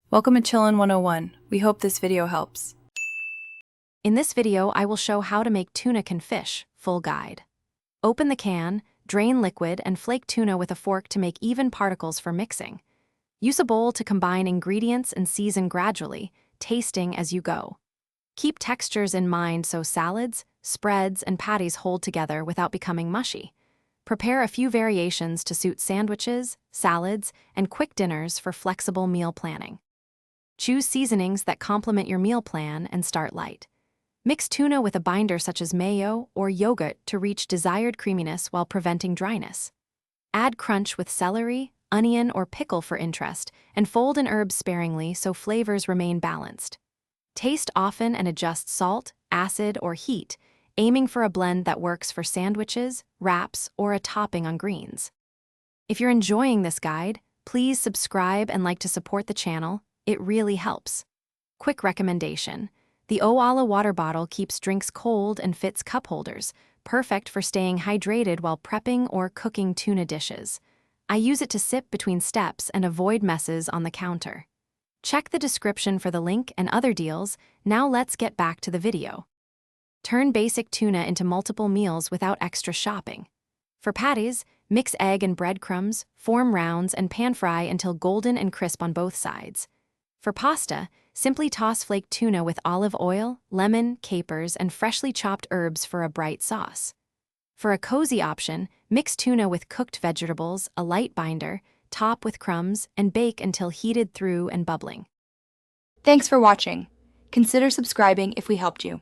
Welcome to Chillin' 101. We hope this video helps. In this video, I will show how to make tuna confit, full guide. Open the can, drain liquid, and flake tuna with a fork to make even particles for mixing. Use a bowl to combine ingredients and season gradually, tasting as you go. Keep textures in mind so salads, spreads, and patties hold together without becoming mushy. Prepare a few variations to suit sandwiches, salads, and quick dinners for flexible meal planning. Choose seasonings that complement your meal plan and start light. Mix tuna with a binder such as mayo or yogurt to reach desired creaminess while preventing dryness. Add crunch with celery, onion, or pickle for interest, and fold in herbs sparingly so flavors remain balanced. Taste often and adjust salt, acid, or heat, aiming for a blend that works for sandwiches, wraps, or a topping on greens. If you're enjoying this guide, please subscribe and like to support the channel. It really helps. Quick recommendation: the Owala water bottle keeps drinks cold and fits cup holders, perfect for staying hydrated while prepping or cooking tuna dishes. I use it to sip between steps and avoid messes on the counter. Check the description for the link and other deals. Now let's get back to the video. Turn basic tuna into multiple meals without extra shopping. For patties, mix egg and breadcrumbs, form rounds, and pan fry until golden and crisp on both sides. For pasta, simply toss flaked tuna with olive oil, lemon, capers, and freshly chopped herbs for a bright sauce. For a cozy option, mix tuna with cooked vegetables, a light binder, top with crumbs, and bake until heated through and bubbling. Thanks for watching. Consider subscribing if we helped you.